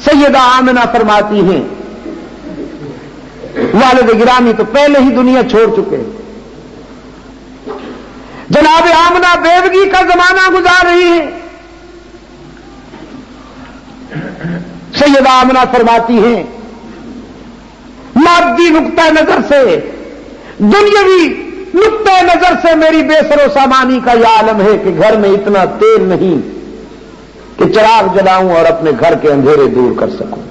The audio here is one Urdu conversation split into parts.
سیدہ آمنہ فرماتی ہیں والد گرامی تو پہلے ہی دنیا چھوڑ چکے، جناب آمنہ بیوگی کا زمانہ گزار رہی ہے۔ سیدہ آمنہ فرماتی ہیں مادی نقطہ نظر سے، دنیاوی نقطہ نظر سے میری بے سر و سامانی کا یہ عالم ہے کہ گھر میں اتنا تیل نہیں کہ چراغ جلاؤں اور اپنے گھر کے اندھیرے دور کر سکوں۔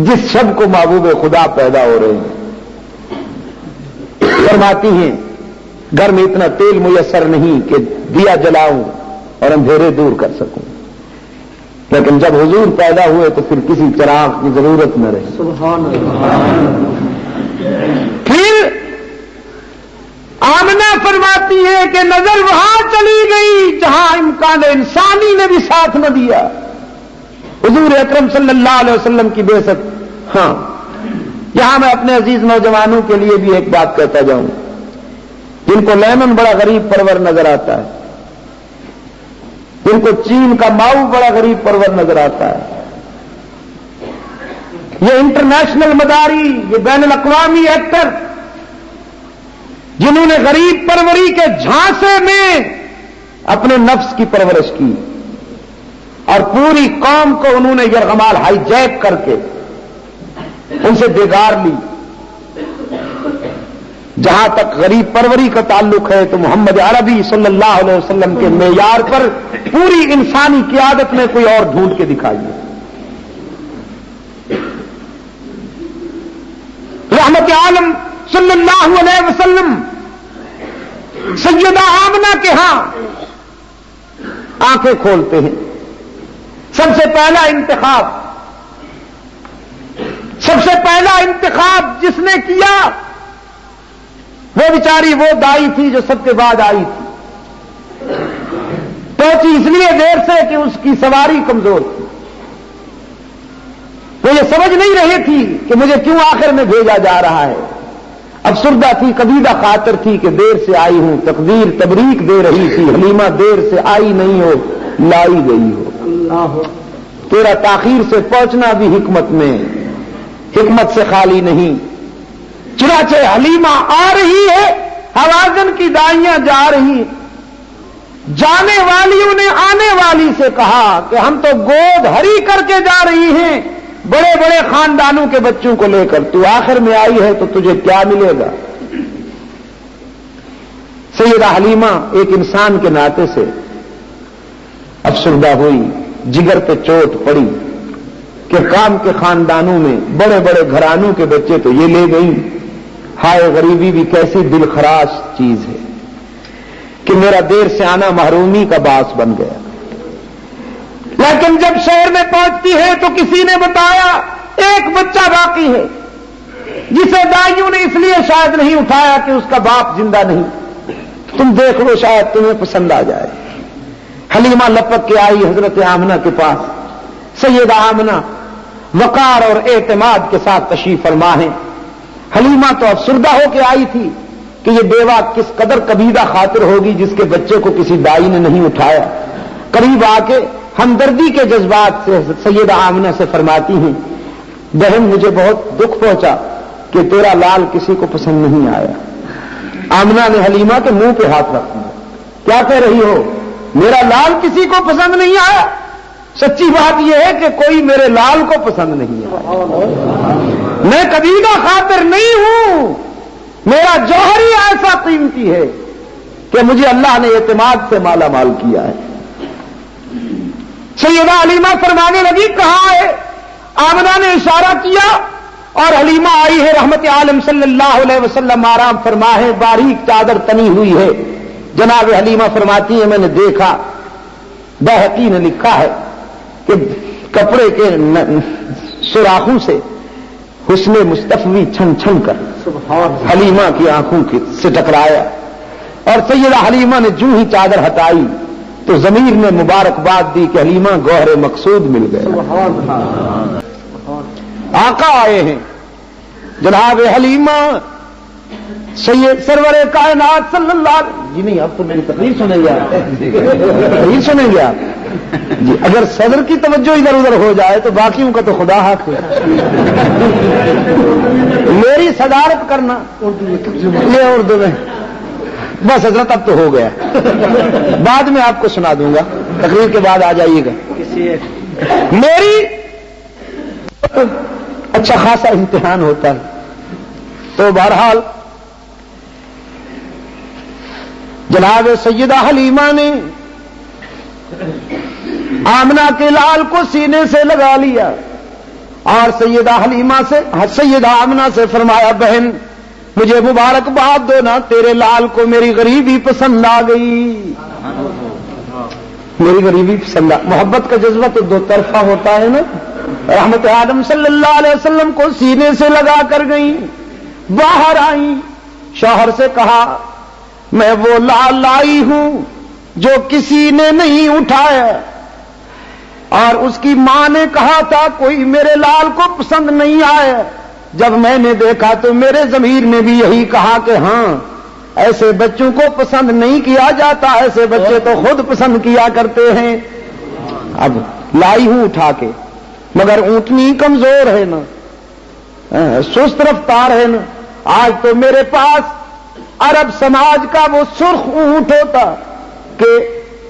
جس شب کو محبوب خدا پیدا ہو رہے ہیں، فرماتی ہیں گھر میں اتنا تیل میسر نہیں کہ دیا جلاؤں اور اندھیرے دور کر سکوں، لیکن جب حضور پیدا ہوئے تو پھر کسی چراغ کی ضرورت نہ رہی۔ سبحان اللہ۔ پھر آمنہ فرماتی ہے کہ نظر وہاں چلی گئی جہاں امکان انسانی نے بھی ساتھ نہ دیا، حضور اکرم صلی اللہ علیہ وسلم کی بعثت۔ ہاں، یہاں میں اپنے عزیز نوجوانوں کے لیے بھی ایک بات کہتا جاؤں، جن کو لیمن بڑا غریب پرور نظر آتا ہے، جن کو چین کا ماؤ بڑا غریب پرور نظر آتا ہے، یہ انٹرنیشنل مداری، یہ بین الاقوامی ایکٹر جنہوں نے غریب پروری کے جھانسے میں اپنے نفس کی پرورش کی اور پوری قوم کو انہوں نے یرغمال ہائی جیک کر کے ان سے بگاڑ لی۔ جہاں تک غریب پروری کا تعلق ہے تو محمد عربی صلی اللہ علیہ وسلم کے معیار پر پوری انسانی قیادت میں کوئی اور ڈھونڈ کے دکھائیے۔ رحمت عالم صلی اللہ علیہ وسلم سیدہ آمنہ کے ہاں آنکھیں کھولتے ہیں۔ سب سے پہلا انتخاب جس نے کیا وہ بیچاری وہ دائی تھی جو سب کے بعد آئی تھی، پہنچی اس لیے دیر سے کہ اس کی سواری کمزور تھی، وہ یہ سمجھ نہیں رہی تھی کہ مجھے کیوں آخر میں بھیجا جا رہا ہے۔ افسردہ تھی، کبیدہ خاطر تھی کہ دیر سے آئی ہوں، تقدیر تبریک دے رہی تھی، حلیمہ دیر سے آئی نہیں ہو لائی گئی ہو، تیرا تاخیر سے پہنچنا بھی حکمت سے خالی نہیں۔ چنانچہ حلیمہ آ رہی ہے، حوازن کی دائیاں جا رہی، جانے والیوں نے آنے والی سے کہا کہ ہم تو گود ہری کر کے جا رہی ہیں بڑے بڑے خاندانوں کے بچوں کو لے کر، تو آخر میں آئی ہے تو تجھے کیا ملے گا؟ سیدہ حلیمہ ایک انسان کے ناطے سے افسردہ ہوئی، جگر پہ چوٹ پڑی کہ کام کے خاندانوں میں بڑے بڑے گھرانوں کے بچے تو یہ لے گئی، ہائے غریبی بھی کیسی دل خراش چیز ہے کہ میرا دیر سے آنا محرومی کا باعث بن گیا۔ لیکن جب شہر میں پہنچتی ہے تو کسی نے بتایا ایک بچہ باقی ہے جسے دائیوں نے اس لیے شاید نہیں اٹھایا کہ اس کا باپ زندہ نہیں، تم دیکھ لو شاید تمہیں پسند آ جائے۔ حلیمہ لپک کے آئی حضرت آمنہ کے پاس۔ سیدہ آمنہ وقار اور اعتماد کے ساتھ تشریف فرما ہے۔ حلیمہ تو افسردہ ہو کے آئی تھی کہ یہ بیوہ کس قدر کبیدہ خاطر ہوگی جس کے بچے کو کسی دائی نے نہیں اٹھایا۔ قریب آ کے ہمدردی کے جذبات سے سیدہ آمنہ سے فرماتی ہیں بہن مجھے بہت دکھ پہنچا کہ تیرا لال کسی کو پسند نہیں آیا۔ آمنہ نے حلیمہ کے منہ پہ ہاتھ رکھ دیا، کیا کہہ رہی ہو؟ میرا لال کسی کو پسند نہیں آیا؟ سچی بات یہ ہے کہ کوئی میرے لال کو پسند نہیں آیا۔ میں کبیدہ خاطر نہیں ہوں، میرا جوہر ہی ایسا قیمتی ہے کہ مجھے اللہ نے اعتماد سے مالا مال کیا ہے۔ سیدہ حلیمہ فرمانے لگی کہاں ہے؟ آمنہ نے اشارہ کیا اور حلیمہ آئی ہے، رحمت عالم صلی اللہ علیہ وسلم آرام فرما ہے، باریک چادر تنی ہوئی ہے۔ جناب حلیمہ فرماتی ہے میں نے دیکھا، بیہقی نے لکھا ہے کہ کپڑے کے سوراخوں سے حسن مصطفی چھن چھن کر حلیمہ کی آنکھوں سے ٹکرایا، اور سیدہ حلیمہ نے جو ہی چادر ہٹائی تو ضمیر نے مبارکباد دی کہ حلیمہ گوہر مقصود مل گئے۔ آقا آئے ہیں، جناب حلیمہ سید سرور کائنات صلی اللہ علیہ جی نہیں اب تو میری تقریر سنیں گے آپ تقریر سنیں گے آپ جی اگر صدر کی توجہ ادھر ادھر ہو جائے تو باقیوں کا تو خدا حق ہے میری صدارت کرنا یہ اردو میں بس حضرت اب تو ہو گیا بعد میں آپ کو سنا دوں گا تقریر کے بعد آ جائیے گا میری اچھا خاصا امتحان ہوتا ہے تو بہرحال جناب سیدہ حلیمہ نے آمنہ کے لال کو سینے سے لگا لیا اور سیدہ حلیمہ سے سیدہ آمنہ سے فرمایا بہن مجھے مبارکباد دو نا تیرے لال کو میری غریبی پسند آ گئی میری غریبی پسند آ محبت کا جذبہ تو دو طرفہ ہوتا ہے نا رحمت عالم صلی اللہ علیہ وسلم کو سینے سے لگا کر گئی باہر آئی شوہر سے کہا میں وہ لال لائی ہوں جو کسی نے نہیں اٹھایا اور اس کی ماں نے کہا تھا کوئی میرے لال کو پسند نہیں آیا جب میں نے دیکھا تو میرے ضمیر نے بھی یہی کہا کہ ہاں ایسے بچوں کو پسند نہیں کیا جاتا ایسے بچے تو خود پسند کیا کرتے ہیں اب لائی ہوں اٹھا کے مگر اونٹنی کمزور ہے نا سست رفتار ہے نا آج تو میرے پاس عرب سماج کا وہ سرخ اونٹ ہوتا کہ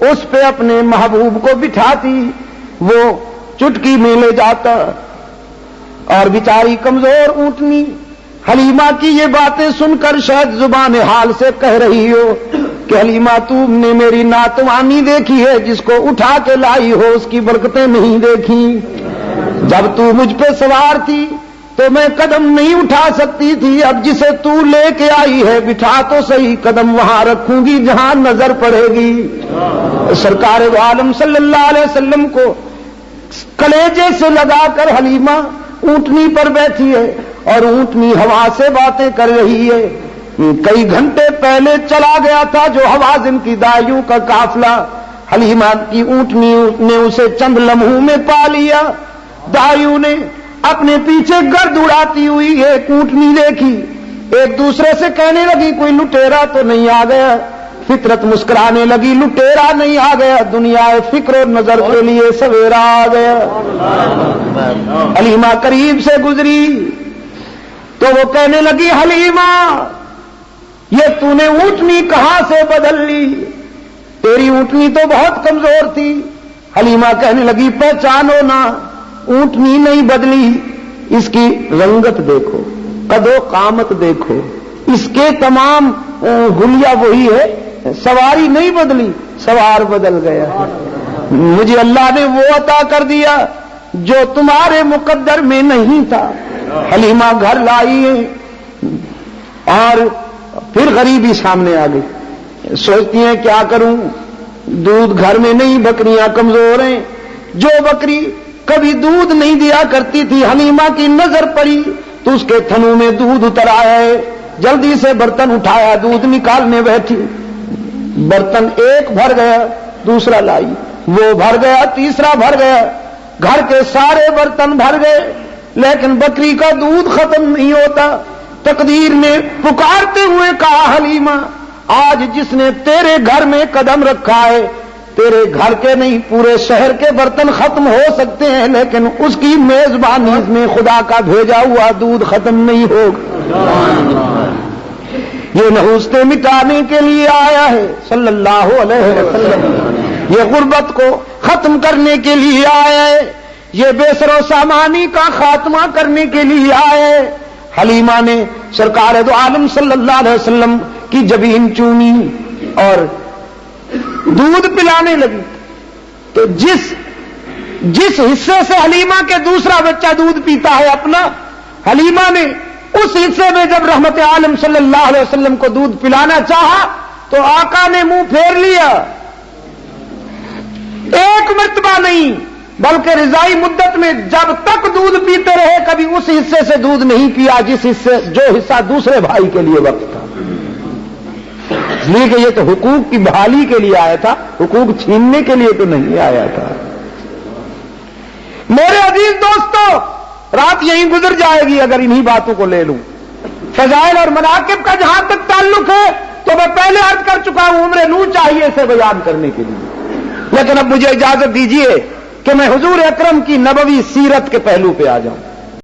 اس پہ اپنے محبوب کو بٹھاتی وہ چٹکی میں لے جاتا اور بیچاری کمزور اونٹنی حلیمہ کی یہ باتیں سن کر شاید زبان حال سے کہہ رہی ہو کہ حلیمہ تم نے میری ناتوانی دیکھی ہے جس کو اٹھا کے لائی ہو اس کی برکتیں نہیں دیکھی جب تو مجھ پہ سوار تھی تو میں قدم نہیں اٹھا سکتی تھی اب جسے تو لے کے آئی ہے بٹھا تو صحیح قدم وہاں رکھوں گی جہاں نظر پڑے گی سرکار عالم صلی اللہ علیہ وسلم کو کلیجے سے لگا کر حلیمہ اونٹنی پر بیٹھی ہے اور اونٹنی ہوا سے باتیں کر رہی ہے کئی گھنٹے پہلے چلا گیا تھا جو حوازن کی دائیوں کا قافلہ حلیمہ کی اونٹنی نے اسے چند لمحوں میں پا لیا دائیوں نے اپنے پیچھے گرد اڑاتی ہوئی ایک اونٹنی دیکھی ایک دوسرے سے کہنے لگی کوئی لٹیرا تو نہیں آ گیا فطرت مسکرانے لگی لٹیرا نہیں آ گیا دنیا فکر و نظر کے لیے سویرا آ گیا حلیمہ قریب سے گزری تو وہ کہنے لگی حلیمہ یہ تو نے اونٹنی کہاں سے بدل لی تیری اونٹنی تو بہت کمزور تھی حلیمہ کہنے لگی پہچانو نا اونٹنی نہیں بدلی اس کی رنگت دیکھو قد و قامت دیکھو اس کے تمام حلیہ وہی ہے سواری نہیں بدلی سوار بدل گیا مجھے اللہ نے وہ عطا کر دیا جو تمہارے مقدر میں نہیں تھا حلیمہ گھر لائی ہے اور پھر غریبی سامنے آ گئی سوچتی ہیں کیا کروں دودھ گھر میں نہیں بکریاں کمزور ہیں جو بکری کبھی دودھ نہیں دیا کرتی تھی حلیمہ کی نظر پڑی تو اس کے تھنوں میں دودھ اتر آیا ہے جلدی سے برتن اٹھایا دودھ نکالنے بیٹھی برتن ایک بھر گیا دوسرا لائی وہ بھر گیا تیسرا بھر گیا گھر کے سارے برتن بھر گئے لیکن بکری کا دودھ ختم نہیں ہوتا تقدیر نے پکارتے ہوئے کہا حلیمہ آج جس نے تیرے گھر میں قدم رکھا ہے تیرے گھر کے نہیں پورے شہر کے برتن ختم ہو سکتے ہیں لیکن اس کی میزبانی میں خدا کا بھیجا ہوا دودھ ختم نہیں ہوگا یہ نحوستیں مٹانے کے لیے آیا ہے صلی اللہ علیہ وسلم یہ غربت کو ختم کرنے کے لیے آیا ہے یہ بے سر و سامانی کا خاتمہ کرنے کے لیے آیا ہے حلیمہ نے سرکار دو عالم صلی اللہ علیہ وسلم کی جبین چومی اور دودھ پلانے لگی تو جس حصے سے حلیمہ کے دوسرا بچہ دودھ پیتا ہے اپنا حلیمہ نے اس حصے میں جب رحمت عالم صلی اللہ علیہ وسلم کو دودھ پلانا چاہا تو آقا نے منہ پھیر لیا ایک مرتبہ نہیں بلکہ رضائی مدت میں جب تک دودھ پیتے رہے کبھی اس حصے سے دودھ نہیں پیا جو حصہ دوسرے بھائی کے لیے وقت تھا اس لیے کہ یہ تو حقوق کی بحالی کے لیے آیا تھا حقوق چھیننے کے لیے تو نہیں آیا تھا میرے عزیز دوستو رات یہیں گزر جائے گی اگر انہی باتوں کو لے لوں فضائل اور مناقب کا جہاں تک تعلق ہے تو میں پہلے عرض کر چکا ہوں عمر نور چاہیے اسے بیان کرنے کے لیے، لیکن اب مجھے اجازت دیجیے کہ میں حضور اکرم کی نبوی سیرت کے پہلو پہ آ جاؤں۔